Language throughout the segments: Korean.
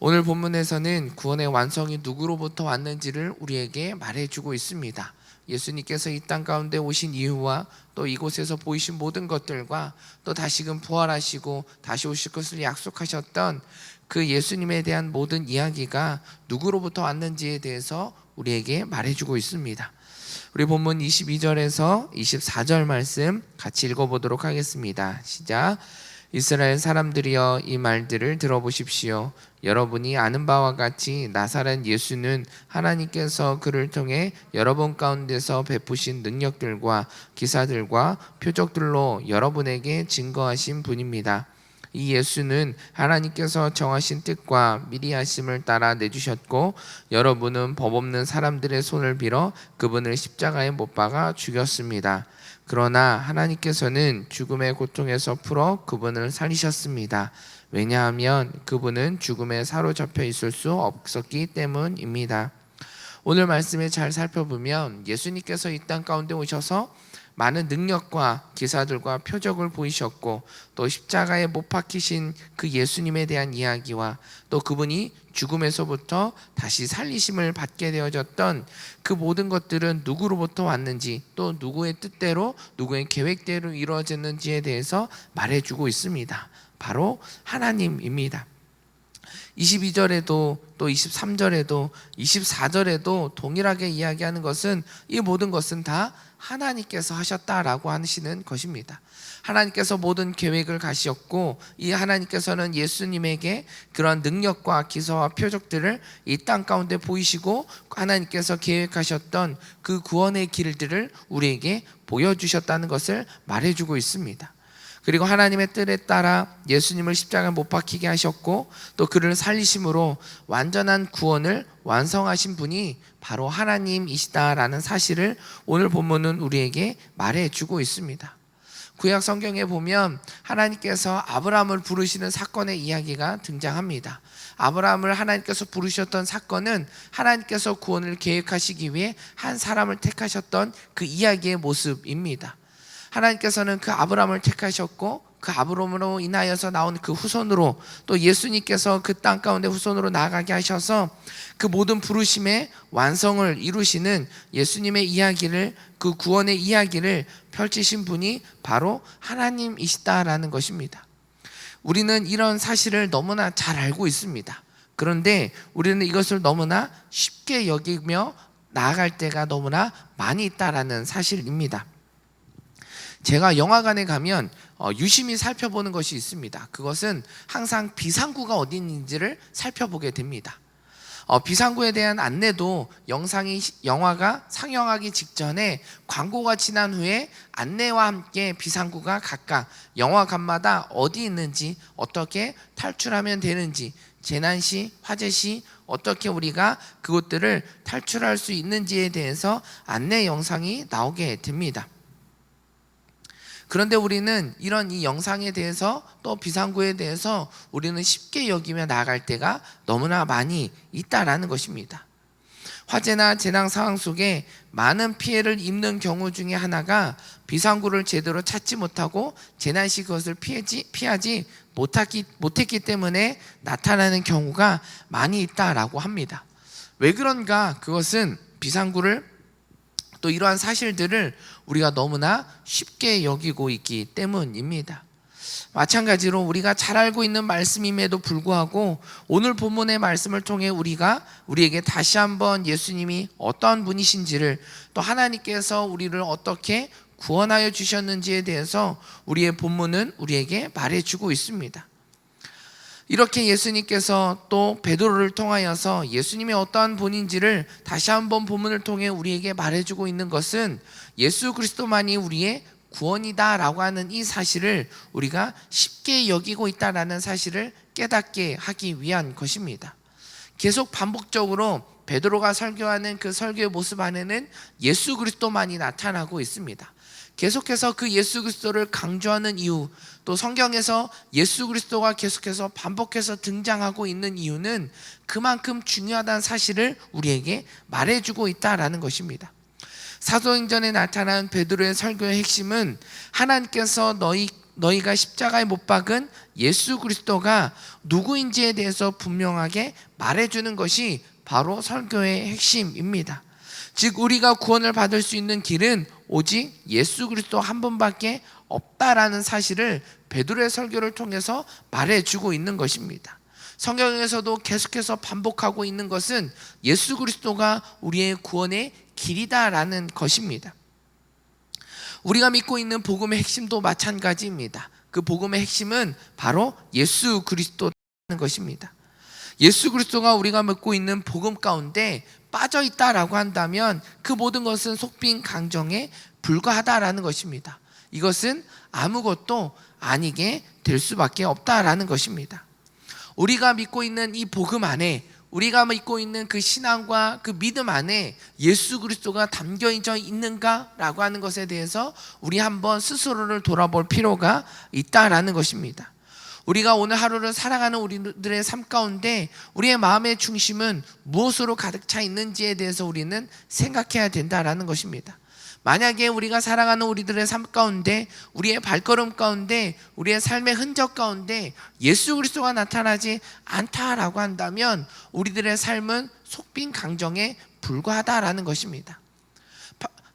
오늘 본문에서는 구원의 완성이 누구로부터 왔는지를 우리에게 말해주고 있습니다. 예수님께서 이 땅 가운데 오신 이유와 또 이곳에서 보이신 모든 것들과 또 다시금 부활하시고 다시 오실 것을 약속하셨던 그 예수님에 대한 모든 이야기가 누구로부터 왔는지에 대해서 우리에게 말해주고 있습니다. 우리 본문 22절에서 24절 말씀 같이 읽어보도록 하겠습니다. 시작. 이스라엘 사람들이여, 이 말들을 들어보십시오. 여러분이 아는 바와 같이 나사렛 예수는 하나님께서 그를 통해 여러분 가운데서 베푸신 능력들과 기사들과 표적들로 여러분에게 증거하신 분입니다. 이 예수는 하나님께서 정하신 뜻과 미리 하심을 따라 내주셨고, 여러분은 법 없는 사람들의 손을 빌어 그분을 십자가에 못 박아 죽였습니다. 그러나 하나님께서는 죽음의 고통에서 풀어 그분을 살리셨습니다. 왜냐하면 그분은 죽음에 사로잡혀 있을 수 없었기 때문입니다. 오늘 말씀을 잘 살펴보면 예수님께서 이 땅 가운데 오셔서 많은 능력과 기사들과 표적을 보이셨고, 또 십자가에 못 박히신 그 예수님에 대한 이야기와 또 그분이 죽음에서부터 다시 살리심을 받게 되어졌던 그 모든 것들은 누구로부터 왔는지, 또 누구의 뜻대로 누구의 계획대로 이루어졌는지에 대해서 말해주고 있습니다. 바로 하나님입니다. 22절에도 또 23절에도 24절에도 동일하게 이야기하는 것은 이 모든 것은 다 하나님께서 하셨다라고 하시는 것입니다. 하나님께서 모든 계획을 가셨고, 이 하나님께서는 예수님에게 그런 능력과 기사와 표적들을 이 땅 가운데 보이시고, 하나님께서 계획하셨던 그 구원의 길들을 우리에게 보여주셨다는 것을 말해주고 있습니다. 그리고 하나님의 뜻에 따라 예수님을 십자가에 못 박히게 하셨고, 또 그를 살리심으로 완전한 구원을 완성하신 분이 바로 하나님이시다라는 사실을 오늘 본문은 우리에게 말해주고 있습니다. 구약 성경에 보면 하나님께서 아브라함을 부르시는 사건의 이야기가 등장합니다. 아브라함을 하나님께서 부르셨던 사건은 하나님께서 구원을 계획하시기 위해 한 사람을 택하셨던 그 이야기의 모습입니다. 하나님께서는 그 아브라함을 택하셨고, 그 아브라함으로 인하여서 나온 그 후손으로 또 예수님께서 그 땅 가운데 후손으로 나아가게 하셔서 그 모든 부르심의 완성을 이루시는 예수님의 이야기를, 그 구원의 이야기를 펼치신 분이 바로 하나님이시다라는 것입니다. 우리는 이런 사실을 너무나 잘 알고 있습니다. 그런데 우리는 이것을 너무나 쉽게 여기며 나아갈 때가 너무나 많이 있다라는 사실입니다. 제가 영화관에 가면 유심히 살펴보는 것이 있습니다. 그것은 항상 비상구가 어디 있는지를 살펴보게 됩니다. 비상구에 대한 안내도 영화가 상영하기 직전에 광고가 지난 후에 안내와 함께 비상구가 각각 영화관마다 어디 있는지, 어떻게 탈출하면 되는지, 재난시, 화재시 어떻게 우리가 그것들을 탈출할 수 있는지에 대해서 안내 영상이 나오게 됩니다. 그런데 우리는 이런 이 영상에 대해서 또 비상구에 대해서 우리는 쉽게 여기며 나아갈 때가 너무나 많이 있다라는 것입니다. 화재나 재난 상황 속에 많은 피해를 입는 경우 중에 하나가 비상구를 제대로 찾지 못하고 재난 시 그것을 피하지 못했기 때문에 나타나는 경우가 많이 있다라고 합니다. 왜 그런가? 그것은 비상구를, 또 이러한 사실들을 우리가 너무나 쉽게 여기고 있기 때문입니다. 마찬가지로 우리가 잘 알고 있는 말씀임에도 불구하고 오늘 본문의 말씀을 통해 우리에게 다시 한번 예수님이 어떠한 분이신지를, 또 하나님께서 우리를 어떻게 구원하여 주셨는지에 대해서 우리의 본문은 우리에게 말해주고 있습니다. 이렇게 예수님께서 또 베드로를 통하여서 예수님이 어떠한 분인지를 다시 한번 본문을 통해 우리에게 말해주고 있는 것은 예수 그리스도만이 우리의 구원이다라고 하는 이 사실을 우리가 쉽게 여기고 있다라는 사실을 깨닫게 하기 위한 것입니다. 계속 반복적으로 베드로가 설교하는 그 설교의 모습 안에는 예수 그리스도만이 나타나고 있습니다. 계속해서 그 예수 그리스도를 강조하는 이유, 또 성경에서 예수 그리스도가 계속해서 반복해서 등장하고 있는 이유는 그만큼 중요하다는 사실을 우리에게 말해주고 있다라는 것입니다. 사도행전에 나타난 베드로의 설교의 핵심은 하나님께서 너희가 십자가에 못 박은 예수 그리스도가 누구인지에 대해서 분명하게 말해주는 것이 바로 설교의 핵심입니다. 즉 우리가 구원을 받을 수 있는 길은 오직 예수 그리스도 한 분밖에 없다라는 사실을 베드로의 설교를 통해서 말해주고 있는 것입니다. 성경에서도 계속해서 반복하고 있는 것은 예수 그리스도가 우리의 구원의 길이다라는 것입니다. 우리가 믿고 있는 복음의 핵심도 마찬가지입니다. 그 복음의 핵심은 바로 예수 그리스도라는 것입니다. 예수 그리스도가 우리가 믿고 있는 복음 가운데 빠져 있다라고 한다면 그 모든 것은 속빈 강정에 불과하다라는 것입니다. 이것은 아무것도 아니게 될 수밖에 없다라는 것입니다. 우리가 믿고 있는 이 복음 안에, 우리가 믿고 있는 그 신앙과 그 믿음 안에 예수 그리스도가 담겨져 있는가라고 하는 것에 대해서 우리 한번 스스로를 돌아볼 필요가 있다라는 것입니다. 우리가 오늘 하루를 살아가는 우리들의 삶 가운데 우리의 마음의 중심은 무엇으로 가득 차 있는지에 대해서 우리는 생각해야 된다라는 것입니다. 만약에 우리가 살아가는 우리들의 삶 가운데, 우리의 발걸음 가운데, 우리의 삶의 흔적 가운데 예수 그리스도가 나타나지 않다라고 한다면 우리들의 삶은 속빈 강정에 불과하다라는 것입니다.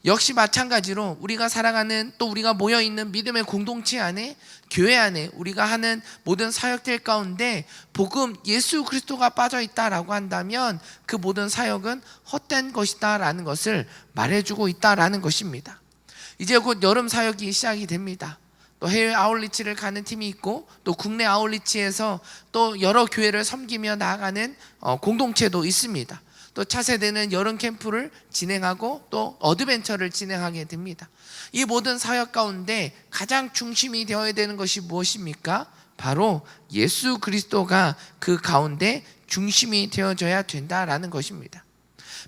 역시 마찬가지로 우리가 살아가는, 또 우리가 모여있는 믿음의 공동체 안에, 교회 안에 우리가 하는 모든 사역들 가운데 복음 예수 그리스도가 빠져 있다라고 한다면 그 모든 사역은 헛된 것이다 라는 것을 말해주고 있다라는 것입니다. 이제 곧 여름 사역이 시작이 됩니다. 또 해외 아울리치를 가는 팀이 있고, 또 국내 아울리치에서 또 여러 교회를 섬기며 나아가는 공동체도 있습니다. 또 차세대는 여름 캠프를 진행하고 또 어드벤처를 진행하게 됩니다. 이 모든 사역 가운데 가장 중심이 되어야 되는 것이 무엇입니까? 바로 예수 그리스도가 그 가운데 중심이 되어져야 된다라는 것입니다.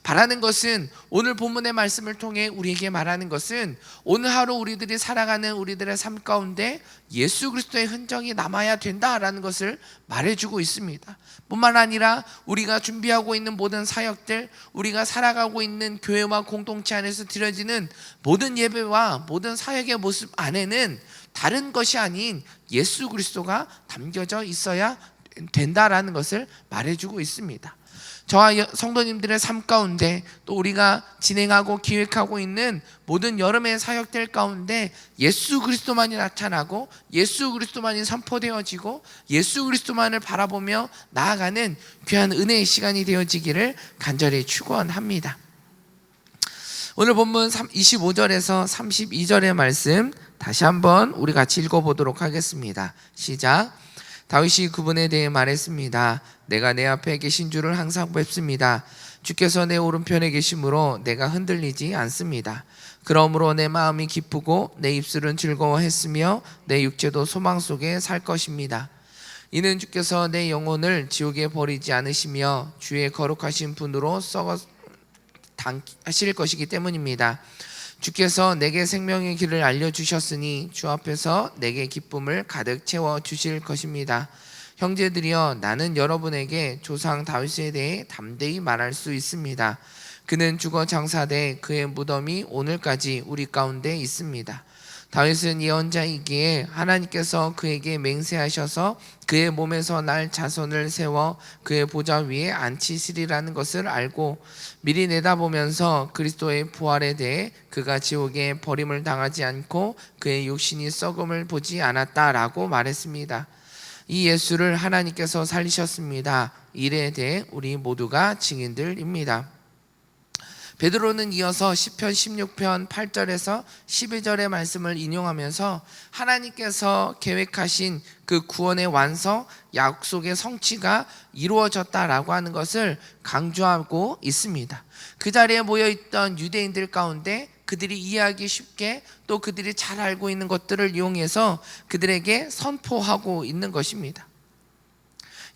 바라는 것은, 오늘 본문의 말씀을 통해 우리에게 말하는 것은 오늘 하루 우리들이 살아가는 우리들의 삶 가운데 예수 그리스도의 흔적이 남아야 된다라는 것을 말해주고 있습니다. 뿐만 아니라 우리가 준비하고 있는 모든 사역들, 우리가 살아가고 있는 교회와 공동체 안에서 드려지는 모든 예배와 모든 사역의 모습 안에는 다른 것이 아닌 예수 그리스도가 담겨져 있어야 된다라는 것을 말해주고 있습니다. 저와 성도님들의 삶 가운데, 또 우리가 진행하고 기획하고 있는 모든 여름의 사역들 가운데 예수 그리스도만이 나타나고 예수 그리스도만이 선포되어지고 예수 그리스도만을 바라보며 나아가는 귀한 은혜의 시간이 되어지기를 간절히 축원합니다. 오늘 본문 25절에서 32절의 말씀 다시 한번 우리 같이 읽어보도록 하겠습니다. 시작. 다윗이 그분에 대해 말했습니다. 내가 내 앞에 계신 줄을 항상 뵙습니다. 주께서 내 오른편에 계심으로 내가 흔들리지 않습니다. 그러므로 내 마음이 기쁘고 내 입술은 즐거워했으며 내 육체도 소망 속에 살 것입니다. 이는 주께서 내 영혼을 지옥에 버리지 않으시며 주의 거룩하신 분으로 썩어 당하실 것이기 때문입니다. 주께서 내게 생명의 길을 알려주셨으니 주 앞에서 내게 기쁨을 가득 채워주실 것입니다. 형제들이여, 나는 여러분에게 조상 다윗에 대해 담대히 말할 수 있습니다. 그는 죽어 장사돼 그의 무덤이 오늘까지 우리 가운데 있습니다. 다윗은 예언자이기에 하나님께서 그에게 맹세하셔서 그의 몸에서 날 자손을 세워 그의 보좌 위에 앉히시리라는 것을 알고 미리 내다보면서 그리스도의 부활에 대해 그가 지옥에 버림을 당하지 않고 그의 육신이 썩음을 보지 않았다라고 말했습니다. 이 예수를 하나님께서 살리셨습니다. 이에 대해 우리 모두가 증인들입니다. 베드로는 이어서 시편 16편 8절에서 12절의 말씀을 인용하면서 하나님께서 계획하신 그 구원의 완성, 약속의 성취가 이루어졌다라고 하는 것을 강조하고 있습니다. 그 자리에 모여있던 유대인들 가운데 그들이 이해하기 쉽게, 또 그들이 잘 알고 있는 것들을 이용해서 그들에게 선포하고 있는 것입니다.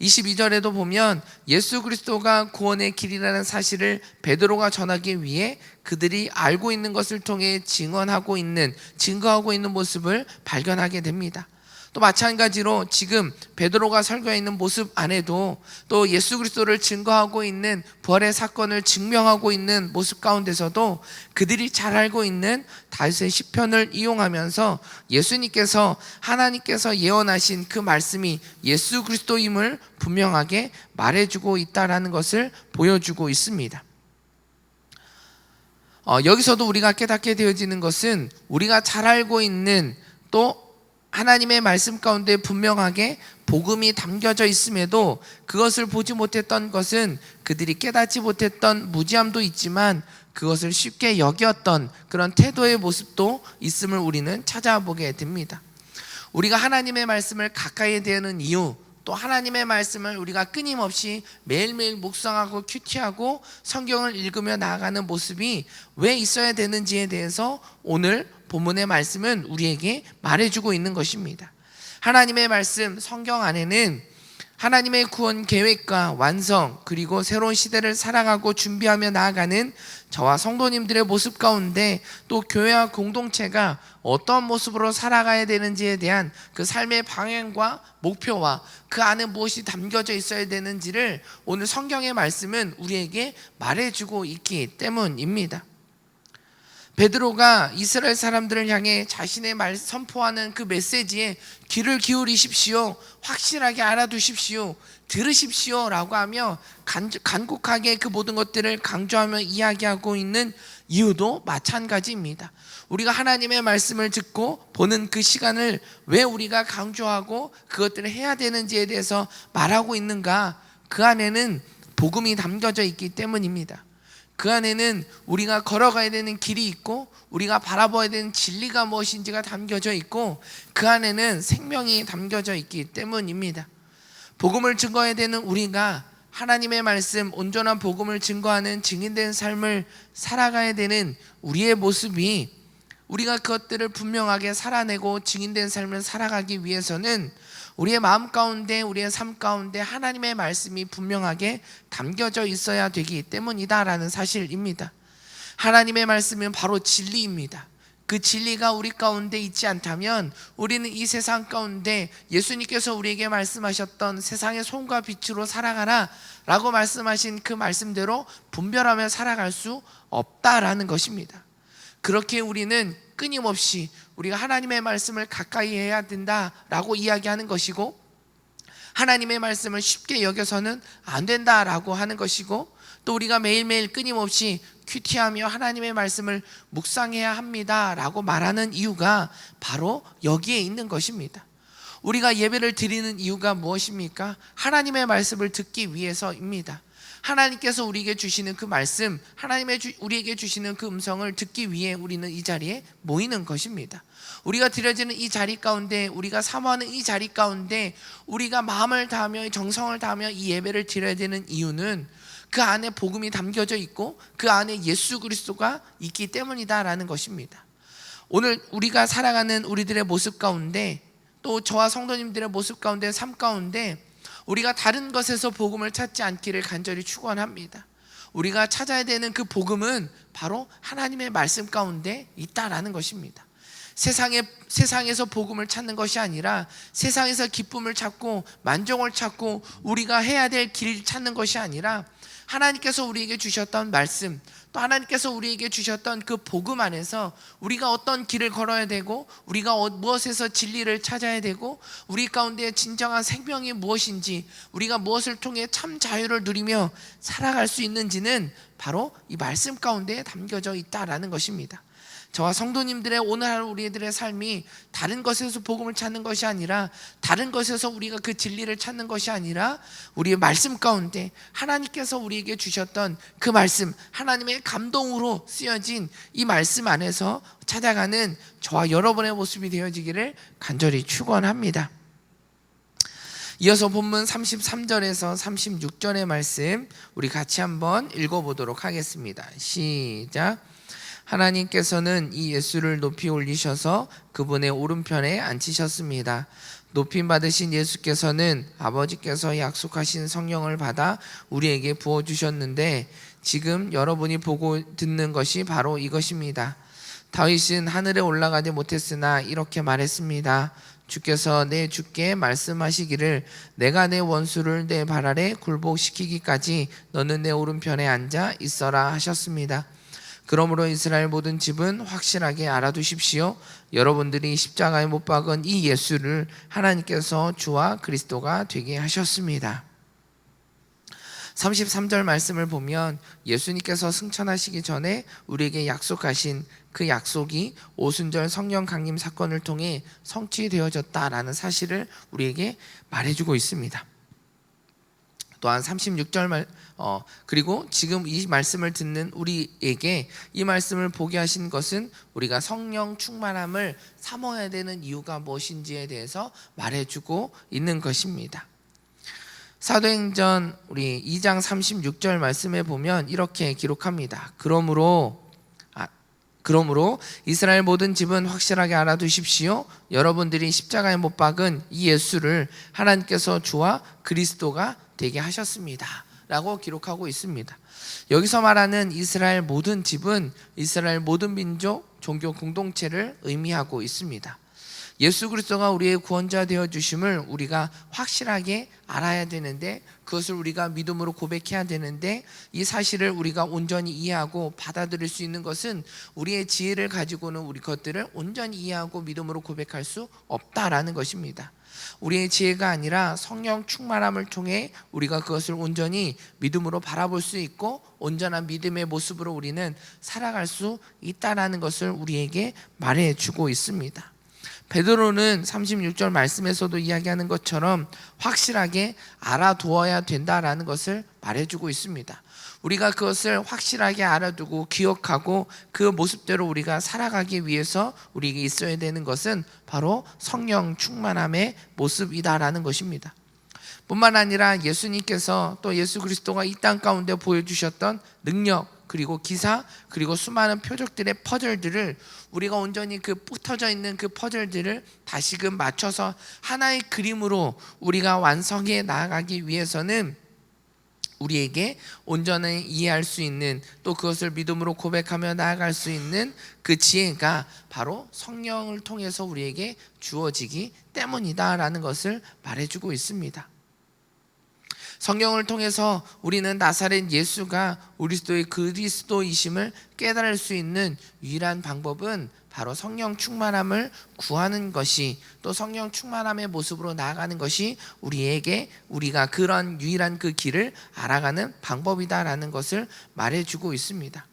22절에도 보면 예수 그리스도가 구원의 길이라는 사실을 베드로가 전하기 위해 그들이 알고 있는 것을 통해 증거하고 있는 모습을 발견하게 됩니다. 또 마찬가지로 지금 베드로가 설교해 있는 모습 안에도 또 예수 그리스도를 증거하고 있는 부활의 사건을 증명하고 있는 모습 가운데서도 그들이 잘 알고 있는 다윗의 시편을 이용하면서 예수님께서 하나님께서 예언하신 그 말씀이 예수 그리스도임을 분명하게 말해주고 있다라는 것을 보여주고 있습니다. 여기서도 우리가 깨닫게 되어지는 것은 우리가 잘 알고 있는 또 하나님의 말씀 가운데 분명하게 복음이 담겨져 있음에도 그것을 보지 못했던 것은 그들이 깨닫지 못했던 무지함도 있지만 그것을 쉽게 여겼던 그런 태도의 모습도 있음을 우리는 찾아보게 됩니다. 우리가 하나님의 말씀을 가까이 대하는 이유, 또 하나님의 말씀을 우리가 끊임없이 매일매일 묵상하고 큐티하고 성경을 읽으며 나아가는 모습이 왜 있어야 되는지에 대해서 오늘 본문의 말씀은 우리에게 말해주고 있는 것입니다. 하나님의 말씀 성경 안에는 하나님의 구원 계획과 완성, 그리고 새로운 시대를 살아가고 준비하며 나아가는 저와 성도님들의 모습 가운데 또 교회와 공동체가 어떤 모습으로 살아가야 되는지에 대한 그 삶의 방향과 목표와 그 안에 무엇이 담겨져 있어야 되는지를 오늘 성경의 말씀은 우리에게 말해주고 있기 때문입니다. 베드로가 이스라엘 사람들을 향해 자신의 말 선포하는 그 메시지에 귀를 기울이십시오, 확실하게 알아두십시오, 들으십시오 라고 하며 간곡하게 그 모든 것들을 강조하며 이야기하고 있는 이유도 마찬가지입니다. 우리가 하나님의 말씀을 듣고 보는 그 시간을 왜 우리가 강조하고 그것들을 해야 되는지에 대해서 말하고 있는가? 그 안에는 복음이 담겨져 있기 때문입니다. 그 안에는 우리가 걸어가야 되는 길이 있고 우리가 바라봐야 되는 진리가 무엇인지가 담겨져 있고 그 안에는 생명이 담겨져 있기 때문입니다. 복음을 증거해야 되는 우리가 하나님의 말씀, 온전한 복음을 증거하는 증인된 삶을 살아가야 되는 우리의 모습이 우리가 그것들을 분명하게 살아내고 증인된 삶을 살아가기 위해서는 우리의 마음 가운데 우리의 삶 가운데 하나님의 말씀이 분명하게 담겨져 있어야 되기 때문이다라는 사실입니다. 하나님의 말씀은 바로 진리입니다. 그 진리가 우리 가운데 있지 않다면 우리는 이 세상 가운데 예수님께서 우리에게 말씀하셨던 세상의 소금과 빛으로 살아가라 라고 말씀하신 그 말씀대로 분별하며 살아갈 수 없다라는 것입니다. 그렇게 우리는 끊임없이 우리가 하나님의 말씀을 가까이 해야 된다라고 이야기하는 것이고 하나님의 말씀을 쉽게 여겨서는 안 된다라고 하는 것이고 또 우리가 매일매일 끊임없이 큐티하며 하나님의 말씀을 묵상해야 합니다라고 말하는 이유가 바로 여기에 있는 것입니다. 우리가 예배를 드리는 이유가 무엇입니까? 하나님의 말씀을 듣기 위해서입니다. 하나님께서 우리에게 주시는 그 말씀, 우리에게 주시는 그 음성을 듣기 위해 우리는 이 자리에 모이는 것입니다. 우리가 드려지는 이 자리 가운데, 우리가 사모하는 이 자리 가운데 우리가 마음을 다하며 정성을 다하며 이 예배를 드려야 되는 이유는 그 안에 복음이 담겨져 있고 그 안에 예수 그리스도가 있기 때문이다라는 것입니다. 오늘 우리가 살아가는 우리들의 모습 가운데 또 저와 성도님들의 모습 가운데 삶 가운데 우리가 다른 것에서 복음을 찾지 않기를 간절히 축원합니다. 우리가 찾아야 되는 그 복음은 바로 하나님의 말씀 가운데 있다라는 것입니다. 세상에서 복음을 찾는 것이 아니라 세상에서 기쁨을 찾고 만족을 찾고 우리가 해야 될 길을 찾는 것이 아니라 하나님께서 우리에게 주셨던 말씀, 또 하나님께서 우리에게 주셨던 그 복음 안에서 우리가 어떤 길을 걸어야 되고 우리가 무엇에서 진리를 찾아야 되고 우리 가운데 진정한 생명이 무엇인지 우리가 무엇을 통해 참 자유를 누리며 살아갈 수 있는지는 바로 이 말씀 가운데 담겨져 있다라는 것입니다. 저와 성도님들의 오늘 하루 우리들의 삶이 다른 것에서 복음을 찾는 것이 아니라 다른 것에서 우리가 그 진리를 찾는 것이 아니라 우리의 말씀 가운데 하나님께서 우리에게 주셨던 그 말씀, 하나님의 감동으로 쓰여진 이 말씀 안에서 찾아가는 저와 여러분의 모습이 되어지기를 간절히 축원합니다. 이어서 본문 33절에서 36절의 말씀 우리 같이 한번 읽어보도록 하겠습니다. 시작. 하나님께서는 이 예수를 높이 올리셔서 그분의 오른편에 앉히셨습니다. 높임 받으신 예수께서는 아버지께서 약속하신 성령을 받아 우리에게 부어주셨는데 지금 여러분이 보고 듣는 것이 바로 이것입니다. 다윗은 하늘에 올라가지 못했으나 이렇게 말했습니다. 주께서 내 주께 말씀하시기를 내가 내 원수를 내 발 아래 굴복시키기까지 너는 내 오른편에 앉아 있어라 하셨습니다. 그러므로 이스라엘 모든 집은 확실하게 알아두십시오. 여러분들이 십자가에 못 박은 이 예수를 하나님께서 주와 그리스도가 되게 하셨습니다. 33절 말씀을 보면 예수님께서 승천하시기 전에 우리에게 약속하신 그 약속이 오순절 성령 강림 사건을 통해 성취되어졌다라는 사실을 우리에게 말해주고 있습니다. 또한 36절 그리고 지금 이 말씀을 듣는 우리에게 이 말씀을 보게 하신 것은 우리가 성령 충만함을 사모해야 되는 이유가 무엇인지에 대해서 말해주고 있는 것입니다. 사도행전 우리 2장 36절 말씀에 보면 이렇게 기록합니다. 그러므로 이스라엘 모든 집은 확실하게 알아두십시오. 여러분들이 십자가에 못 박은 이 예수를 하나님께서 주와 그리스도가 되게 하셨습니다 라고 기록하고 있습니다. 여기서 말하는 이스라엘 모든 집은 이스라엘 모든 민족, 종교 공동체를 의미하고 있습니다. 예수 그리스도가 우리의 구원자 되어주심을 우리가 확실하게 알아야 되는데, 그것을 우리가 믿음으로 고백해야 되는데, 이 사실을 우리가 온전히 이해하고 받아들일 수 있는 것은 우리의 지혜를 가지고는 우리 것들을 온전히 이해하고 믿음으로 고백할 수 없다라는 것입니다. 우리의 지혜가 아니라 성령 충만함을 통해 우리가 그것을 온전히 믿음으로 바라볼 수 있고 온전한 믿음의 모습으로 우리는 살아갈 수 있다라는 것을 우리에게 말해주고 있습니다. 베드로는 36절 말씀에서도 이야기하는 것처럼 확실하게 알아두어야 된다라는 것을 말해주고 있습니다. 우리가 그것을 확실하게 알아두고 기억하고 그 모습대로 우리가 살아가기 위해서 우리에게 있어야 되는 것은 바로 성령 충만함의 모습이다라는 것입니다. 뿐만 아니라 예수님께서 또 예수 그리스도가 이 땅 가운데 보여주셨던 능력, 그리고 기사, 그리고 수많은 표적들의 퍼즐들을 우리가 온전히 그 흩어져 있는 그 퍼즐들을 다시금 맞춰서 하나의 그림으로 우리가 완성해 나아가기 위해서는 우리에게 온전히 이해할 수 있는, 또 그것을 믿음으로 고백하며 나아갈 수 있는 그 지혜가 바로 성령을 통해서 우리에게 주어지기 때문이다라는 것을 말해주고 있습니다. 성경을 통해서 우리는 나사렛 예수가 우리의 그리스도이심을 깨달을 수 있는 유일한 방법은 바로 성령 충만함을 구하는 것이, 또 성령 충만함의 모습으로 나아가는 것이 우리가 그런 유일한 그 길을 알아가는 방법이다라는 것을 말해주고 있습니다.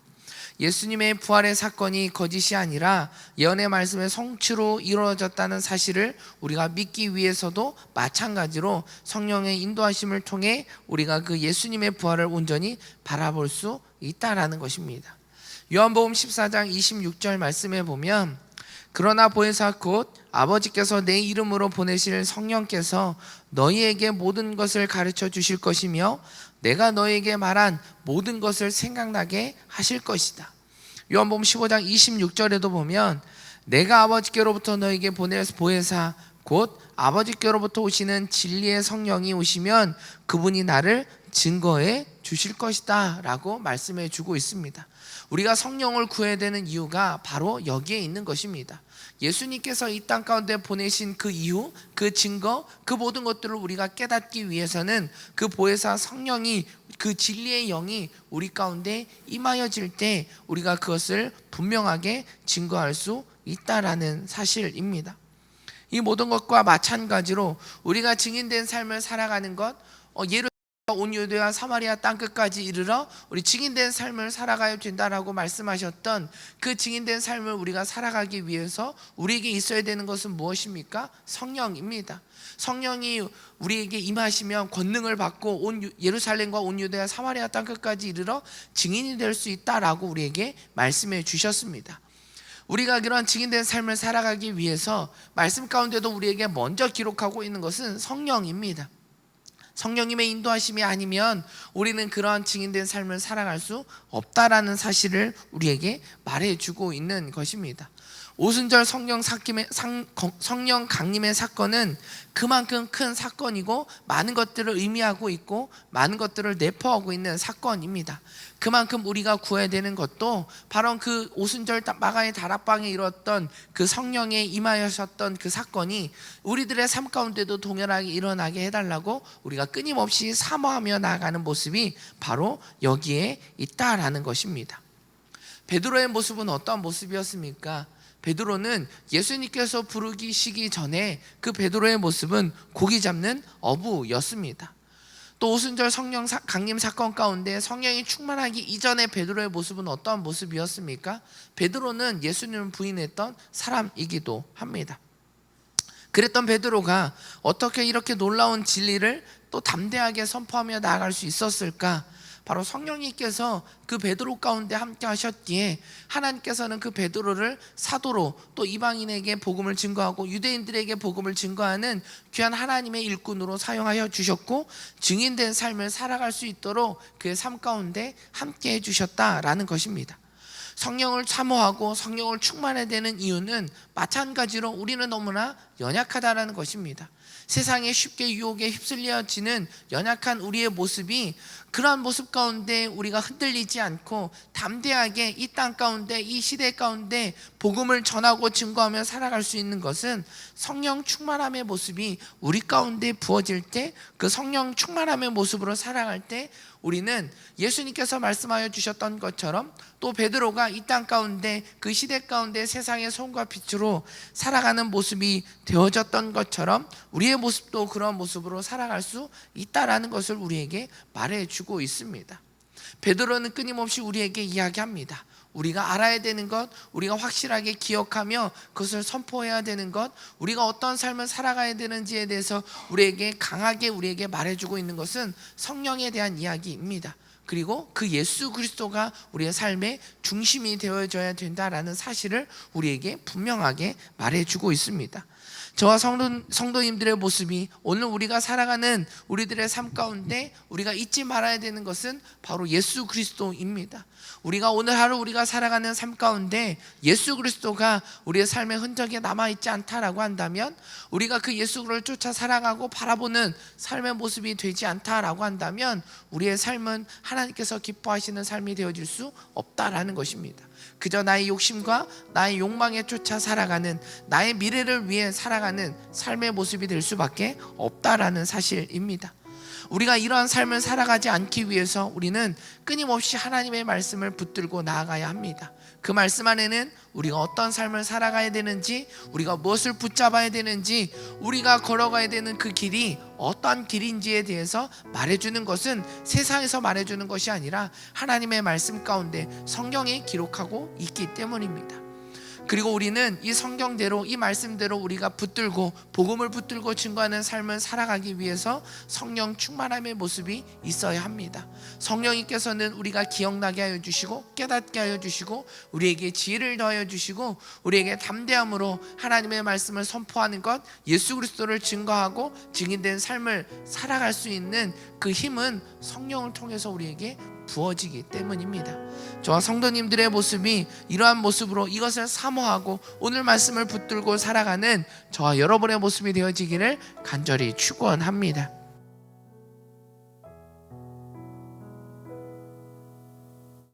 예수님의 부활의 사건이 거짓이 아니라 예언의 말씀의 성취로 이루어졌다는 사실을 우리가 믿기 위해서도 마찬가지로 성령의 인도하심을 통해 우리가 그 예수님의 부활을 온전히 바라볼 수 있다라는 것입니다. 요한복음 14장 26절 말씀에 보면 그러나 보혜사 곧 아버지께서 내 이름으로 보내실 성령께서 너희에게 모든 것을 가르쳐 주실 것이며 내가 너희에게 말한 모든 것을 생각나게 하실 것이다. 요한복음 15장 26절에도 보면 내가 아버지께로부터 너희에게 보낼 보혜사 곧 아버지께로부터 오시는 진리의 성령이 오시면 그분이 나를 증거해 주실 것이다 라고 말씀해 주고 있습니다. 우리가 성령을 구해야 되는 이유가 바로 여기에 있는 것입니다. 예수님께서 이 땅 가운데 보내신 그 이유, 그 증거, 그 모든 것들을 우리가 깨닫기 위해서는 그 보혜사 성령이, 그 진리의 영이 우리 가운데 임하여질 때 우리가 그것을 분명하게 증거할 수 있다라는 사실입니다. 이 모든 것과 마찬가지로 우리가 증인된 삶을 살아가는 것, 예를 온 유대와 사마리아 땅끝까지 이르러 우리 증인된 삶을 살아가야 된다라고 말씀하셨던 그 증인된 삶을 우리가 살아가기 위해서 우리에게 있어야 되는 것은 무엇입니까? 성령입니다. 성령이 우리에게 임하시면 권능을 받고 온 예루살렘과 온 유대와 사마리아 땅끝까지 이르러 증인이 될 수 있다라고 우리에게 말씀해 주셨습니다. 우리가 그런 증인된 삶을 살아가기 위해서 말씀 가운데도 우리에게 먼저 기록하고 있는 것은 성령입니다. 성령님의 인도하심이 아니면 우리는 그러한 증인된 삶을 살아갈 수 없다라는 사실을 우리에게 말해주고 있는 것입니다. 오순절 성령 강림의 사건은 그만큼 큰 사건이고 많은 것들을 의미하고 있고 많은 것들을 내포하고 있는 사건입니다. 그만큼 우리가 구해야 되는 것도 바로 그 오순절 마가의 다락방에 이뤘던 그 성령에 임하셨던 그 사건이 우리들의 삶 가운데도 동일하게 일어나게 해달라고 우리가 끊임없이 사모하며 나아가는 모습이 바로 여기에 있다라는 것입니다. 베드로의 모습은 어떠한 모습이었습니까? 베드로는 예수님께서 부르시기 전에 그 베드로의 모습은 고기 잡는 어부였습니다. 또 오순절 성령 강림 사건 가운데 성령이 충만하기 이전의 베드로의 모습은 어떠한 모습이었습니까? 베드로는 예수님을 부인했던 사람이기도 합니다. 그랬던 베드로가 어떻게 이렇게 놀라운 진리를 또 담대하게 선포하며 나아갈 수 있었을까? 바로 성령님께서 그 베드로 가운데 함께 하셨기에 하나님께서는 그 베드로를 사도로 또 이방인에게 복음을 증거하고 유대인들에게 복음을 증거하는 귀한 하나님의 일꾼으로 사용하여 주셨고 증인된 삶을 살아갈 수 있도록 그의 삶 가운데 함께 해주셨다라는 것입니다. 성령을 사모하고 성령을 충만해야 되는 이유는 마찬가지로 우리는 너무나 연약하다라는 것입니다. 세상에 쉽게 유혹에 휩쓸려지는 연약한 우리의 모습이 그러한 모습 가운데 우리가 흔들리지 않고 담대하게 이 땅 가운데 이 시대 가운데 복음을 전하고 증거하며 살아갈 수 있는 것은 성령 충만함의 모습이 우리 가운데 부어질 때 그 성령 충만함의 모습으로 살아갈 때 우리는 예수님께서 말씀하여 주셨던 것처럼 또 베드로가 이 땅 가운데 그 시대 가운데 세상의 소금과 빛으로 살아가는 모습이 되어졌던 것처럼 우리의 모습도 그런 모습으로 살아갈 수 있다라는 것을 우리에게 말해주고 있습니다. 베드로는 끊임없이 우리에게 이야기합니다. 우리가 알아야 되는 것, 우리가 확실하게 기억하며 그것을 선포해야 되는 것, 우리가 어떤 삶을 살아가야 되는지에 대해서 우리에게 강하게 우리에게 말해주고 있는 것은 성령에 대한 이야기입니다. 그리고 그 예수 그리스도가 우리의 삶의 중심이 되어져야 된다라는 사실을 우리에게 분명하게 말해주고 있습니다. 저와 성도님들의 모습이 오늘 우리가 살아가는 우리들의 삶 가운데 우리가 잊지 말아야 되는 것은 바로 예수 그리스도입니다. 우리가 오늘 하루 우리가 살아가는 삶 가운데 예수 그리스도가 우리의 삶의 흔적에 남아있지 않다라고 한다면, 우리가 그 예수를 쫓아 살아가고 바라보는 삶의 모습이 되지 않다라고 한다면 우리의 삶은 하나님께서 기뻐하시는 삶이 되어질 수 없다라는 것입니다. 그저 나의 욕심과 나의 욕망에 쫓아 살아가는, 나의 미래를 위해 살아가는 삶의 모습이 될 수밖에 없다라는 사실입니다. 우리가 이러한 삶을 살아가지 않기 위해서 우리는 끊임없이 하나님의 말씀을 붙들고 나아가야 합니다. 그 말씀 안에는 우리가 어떤 삶을 살아가야 되는지, 우리가 무엇을 붙잡아야 되는지, 우리가 걸어가야 되는 그 길이 어떤 길인지에 대해서 말해주는 것은 세상에서 말해주는 것이 아니라 하나님의 말씀 가운데 성경에 기록하고 있기 때문입니다. 그리고 우리는 이 성경대로, 이 말씀대로 우리가 붙들고 복음을 붙들고 증거하는 삶을 살아가기 위해서 성령 충만함의 모습이 있어야 합니다. 성령님께서는 우리가 기억나게 하여 주시고 깨닫게 하여 주시고 우리에게 지혜를 더하여 주시고 우리에게 담대함으로 하나님의 말씀을 선포하는 것, 예수 그리스도를 증거하고 증인된 삶을 살아갈 수 있는 그 힘은 성령을 통해서 우리에게 부어지기 때문입니다. 저와 성도님들의 모습이 이러한 모습으로 이것을 사모하고 오늘 말씀을 붙들고 살아가는 저와 여러분의 모습이 되어지기를 간절히 축원합니다.